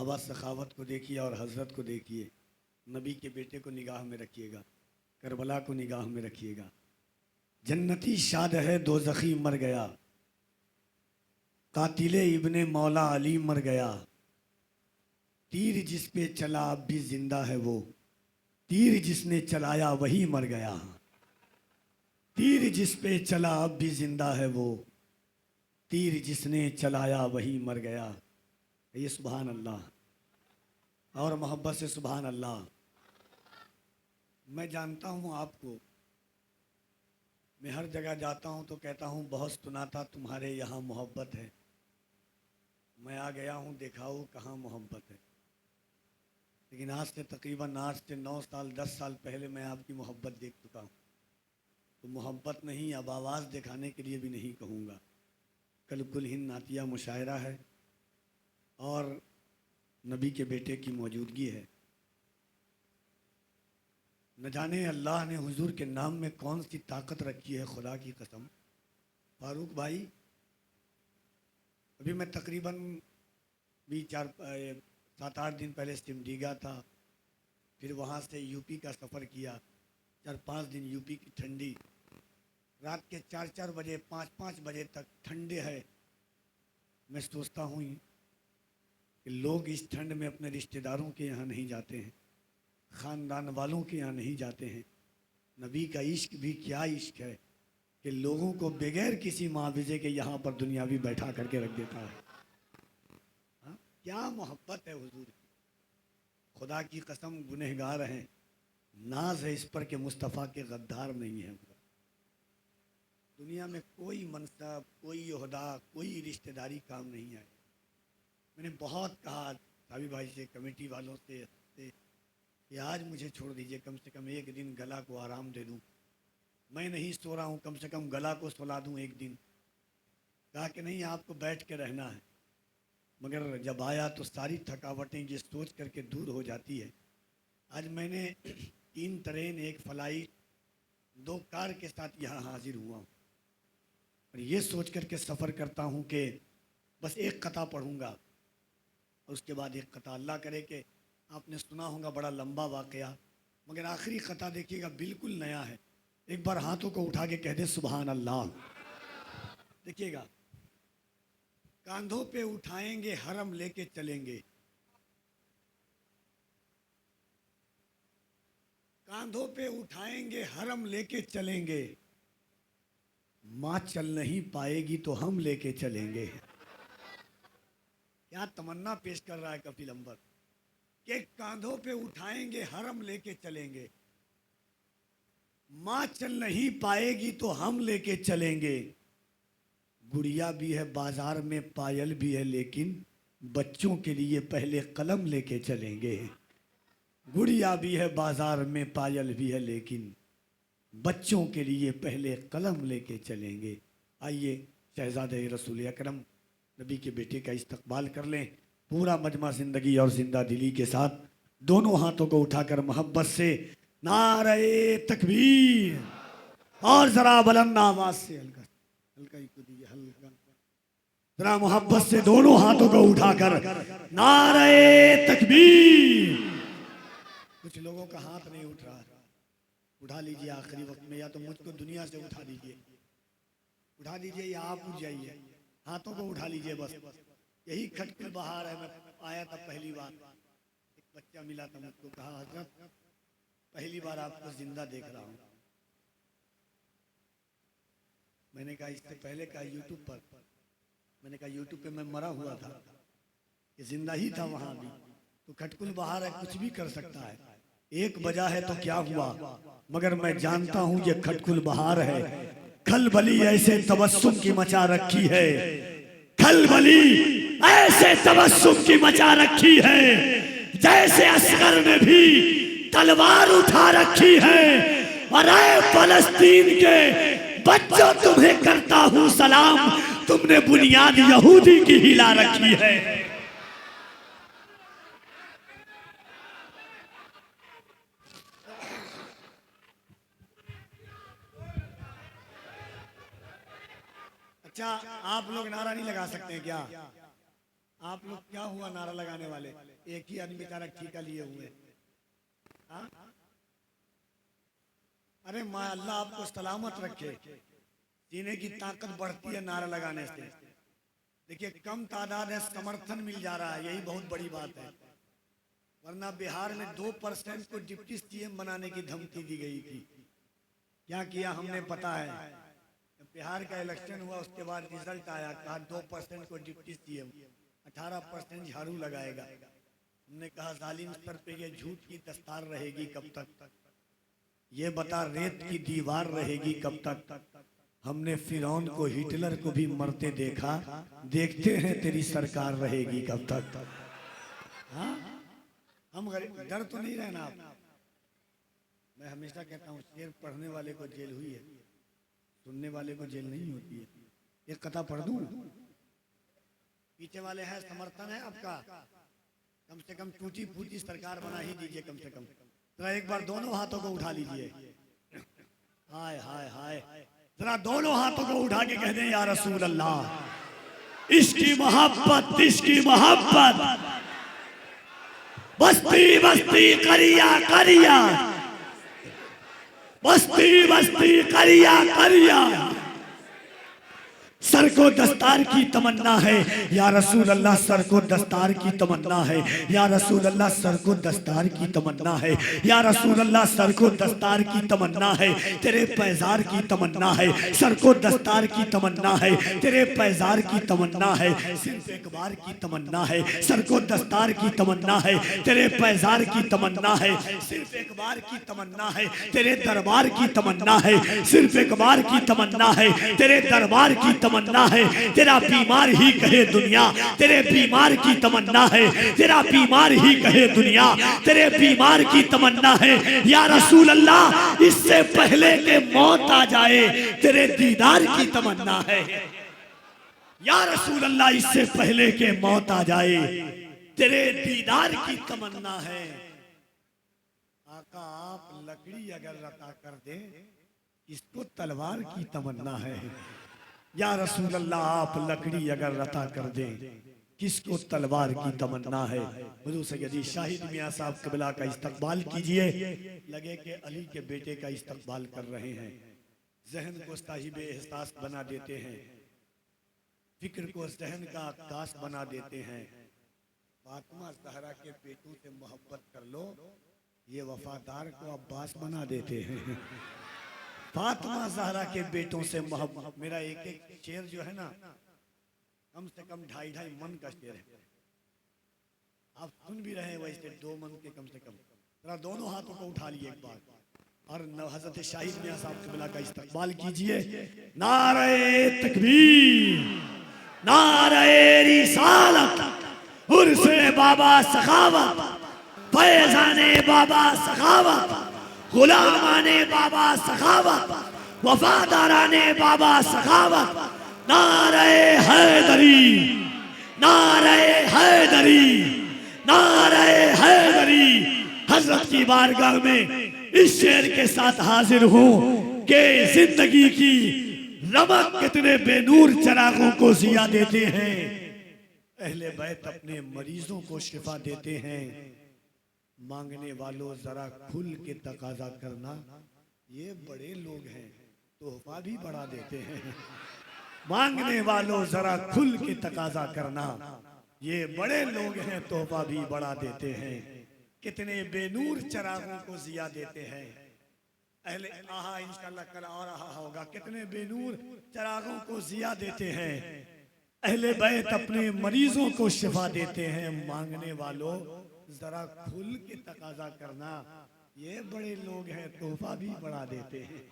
सहाबा सखावत को देखिए और हजरत को देखिए, नबी के बेटे को निगाह में रखिएगा, करबला को निगाह में रखिएगा। जन्नती शाद है दोज़खी मर गया, कातिले इब्ने मौला अली मर गया। तीर जिस पे चला अब भी जिंदा है वो, तीर जिसने चलाया वही मर गया। तीर जिस पे चला अब भी जिंदा है वो, तीर जिसने चलाया वही मर गया। ये सुभान अल्लाह और मोहब्बत से सुभान अल्लाह। मैं जानता हूँ आपको, मैं हर जगह जाता हूँ तो कहता हूँ बहुत सुना था तुम्हारे यहाँ मोहब्बत है। मैं आ गया हूँ, दिखाओ कहाँ मोहब्बत है। लेकिन आज से तकरीबन 8 से 9 साल 10 साल पहले मैं आपकी मोहब्बत देख चुका हूँ। तो मोहब्बत नहीं, अब आवाज़ दिखाने के लिए भी नहीं कहूँगा। कल कुल हिंद नातिया मुशायरा है और नबी के बेटे की मौजूदगी है। न जाने अल्लाह ने हुजूर के नाम में कौन सी ताकत रखी है, खुदा की कसम। फारूक भाई, अभी मैं तकरीबन भी 7-8 दिन पहले सिमडीगा था, फिर वहाँ से यूपी का सफ़र किया। 4-5 दिन यूपी की ठंडी, रात के 4-4 बजे 5-5 बजे तक ठंडे है। मैं सोचता हूँ कि लोग इस ठंड में अपने रिश्तेदारों के यहाँ नहीं जाते हैं, ख़ानदान वालों के यहाँ नहीं जाते हैं। नबी का इश्क भी क्या इश्क है कि लोगों को बगैर किसी मुआवजे के यहाँ पर दुनियावी बैठा करके रख देता है। हाँ? क्या मोहब्बत है हुजूर की, खुदा की कसम। गुनहगार हैं, नाज है इस पर कि मुस्तफ़ा के गद्दार नहीं है। दुनिया में कोई मनसब, कोई ओहदा, कोई रिश्तेदारी काम नहीं आए। मैंने बहुत कहा साबी भाई से, कमेटी वालों से कि आज मुझे छोड़ दीजिए, कम से कम एक दिन गला को आराम दे दूं। मैं नहीं सो रहा हूं, कम से कम गला को सुला दूं एक दिन। कहा कि नहीं, आपको बैठ के रहना है। मगर जब आया तो सारी थकावटें जिस सोच करके दूर हो जाती है। आज मैंने 3 ट्रेन, 1 फ्लाइट, 2 कार के साथ यहाँ हाजिर हुआ हूँ और ये सोच करके सफ़र करता हूँ कि बस एक कथा पढ़ूँगा और उसके बाद एक कथा। अल्लाह करे कि आपने सुना होगा, बड़ा लंबा वाक़या, मगर आखिरी कथा देखिएगा बिल्कुल नया है। एक बार हाथों को उठा के कह दे सुभान अल्लाह। देखिएगा, कांधों पे उठाएंगे हरम लेके चलेंगे, कांधों पे उठाएंगे हरम लेके चलेंगे, माँ चल नहीं पाएगी तो हम लेके चलेंगे। क्या तमन्ना पेश कर रहा है कपिल अंबर कि कांधों पे उठाएंगे हरम लेके चलेंगे, माँ चल नहीं पाएगी तो हम लेके चलेंगे। गुड़िया भी है बाजार में, पायल भी है, लेकिन बच्चों के लिए पहले कलम लेके चलेंगे। गुड़िया भी है बाजार में, पायल भी है, लेकिन बच्चों के लिए पहले कलम लेके चलेंगे। आइए शहजादे रसूल अकरम नबी के बेटे का इस्तकबाल कर लें पूरा मजमा जिंदगी और जिंदा दिली के साथ। दोनों हाथों को उठाकर मोहब्बत से नारे तकबीर, और जरा बुलंद आवाज से, हल्का हल्का ही दीजिए, हल्का जरा मोहब्बत से दोनों हाथों को उठाकर नारे तकबीर। कुछ लोगों का हाथ नहीं उठ रहा, उठा लीजिए आखिरी वक्त में, या तो मुझको दुनिया से उठा दीजिए, उठा दीजिए, या आप उठ जाइए। हाथों को उठा लीजिए बस। यही खटकुल बहार है। मैं आया था पहली बार, एक बच्चा मिला था मुझको, कहा हजरत पहली बार आपको जिंदा देख रहा हूँ। मैंने कहा इससे पहले कहा यूट्यूब पर, मैंने कहा यूट्यूब पे मैं मरा हुआ था, ये जिंदा ही था वहां भी। तो खटकुल बहार है, कुछ भी कर सकता है। एक बजा है तो क्या हुआ, मगर मैं जानता हूं ये खटकुल बहार है। खलबली ऐसे तबस्सुम की मचा रखी है, खलबली ऐसे तबस्सुम की मचा रखी है, जैसे असगर ने भी तलवार उठा रखी है। और ऐ फलस्तीन के बच्चों, तुम्हें करता हूं सलाम, तुमने बुनियाद यहूदी की हिला रखी है। अच्छा, आप लोग नारा नहीं लगा सकते क्या? आप लोग क्या हुआ नारा लगाने वाले? एक ही आदमी बेचारा ठीका लिए हुए। हाँ? अरे माँ अल्लाह आपको सलामत रखे, जीने की ताकत बढ़ती है नारा लगाने से। देखिए कम तादाद है, समर्थन मिल जा रहा है, यही बहुत बड़ी बात है। वरना बिहार में 2% को डिप्टी सीएम बनाने की धमकी दी गई थी। क्या किया हमने पता है। बिहार का इलेक्शन हुआ, उसके बाद रिजल्ट आया, कहा 2% को डिप्टी सीएम, 18% झाड़ू लगाएगा। हमने कहा जालिम सर पे ये झूठ की दस्तार रहेगी कब तक, ये बता रेत की दीवार रहेगी कब तक। हमने फिरौन को हिटलर को भी मरते देखा, देखते हैं तेरी सरकार रहेगी कब तक। हाँ हम डर तो नहीं रहना आप। मैं हमेशा कहता हूँ शेर पढ़ने वाले को जेल हुई है, सुनने वाले को जेल नहीं होती है। एक कथा पढ़ दूं, पीछे वाले हैं समर्थन है आपका, कम से कम टूटी फूटी सरकार बना ही दीजिए कम से कम। जरा एक बार दोनों हाथों को उठा लीजिए, हाय हाय हाय, जरा दोनों हाथों को उठा के कह दें या रसूल अल्लाह, इसकी मोहब्बत, इसकी मोहब्बत, बस्ती बस्ती करिया करिया, बस्ती बस्ती करिया करिया, सर को दस्तार की तमन्ना है या रसूल अल्लाह, सर को दस्तार की तमन्ना है या रसूल अल्लाह, सर को दस्तार की तमन्ना है या रसूल अल्लाह, सर को दस्तार की तमन्ना है, तेरे पैजार की तमन्ना है, सर को दस्तार की तमन्ना है, तेरे पैजार की तमन्ना है, सिर्फ एक बार की तमन्ना है, सर को दस्तार की तमन्ना है, तेरे पैजार की तमन्ना है, सिर्फ एक बार की तमन्ना है, तेरे दरबार की तमन्ना है, सिर्फ एक बार की तमन्ना है, तेरे दरबार की तमन्ना है, तेरा बीमार ही कहे दुनिया, तेरे बीमार की तमन्ना है, तेरा बीमार ही कहे दुनिया, तेरे बीमार की तमन्ना है या रसूल अल्लाह, इससे पहले के मौत आ जाए तेरे दीदार की तमन्ना है या रसूल अल्लाह, इससे पहले के मौत आ जाए तेरे दीदार की तमन्ना है। आका आप लकड़ी अगर रता कर दे, इसको तलवार की तमन्ना है या रसूल अल्लाह, आप लकड़ी अगर रता कर दें, किसको तलवार की तमन्ना है। हुजूर सैयदी शाहिद मियां साहब क़िबला का इस्तकबाल कीजिए। लगे कि अली के बेटे का इस्तकबाल कर रहे हैं, जहन को साहिब एहसास बना देते हैं, फिक्र को जहन का अक्कास बना देते हैं। फातिमा ज़हरा के बेटों से मोहब्बत कर लो, ये वफादार को अब्बास बना देते हैं। फातिमा ज़हरा के बेटों से मोहब्बत, मेरा एक एक शेर जो है ना, कम से कम 2.5 मन का शेर है। आप सुन भी रहे हैं, वैसे 2 मन के कम से कम। जरा दोनों हाथों को उठा लिए एक बार और हज़रत शाहिद मियां साहब क़िबला का इस्तकबाल कीजिए। नारे तकबीर, नारे रिसालत, उर्से बाबा सखावत, फैज़ाने बाबा सखावत, गुलामाने बाबा सखावत, वफादाराने बाबा सखावत, नारे हैदरी, नारे हैदरी, नारे हैदरी। हजरत की बारगाह में इस शेर के साथ हाजिर हूँ कि जिंदगी की रमक कितने बेनूर चरागों को जिया देते हैं, अहले बैत अपने मरीजों को शिफा देते हैं। मांगने वालों जरा खुल के तकाजा करना, ये बड़े लोग हैं तोहफा भी बढ़ा देते हैं। मांगने वालों जरा खुल के तकाजा करना, ये बड़े लोग हैं तोहफा भी बढ़ा देते हैं। कितने बेनूर चरागों को जिया देते हैं, अहले आहा इंशाल्लाह कल और रहा होगा। कितने बेनूर चरागों को जिया देते हैं, अहले बैत अपने मरीजों को शिफा देते हैं। मांगने वालों जरा खुल के तकाजा करना, ये बड़े लोग हैं तोहफा भी बढ़ा देते हैं।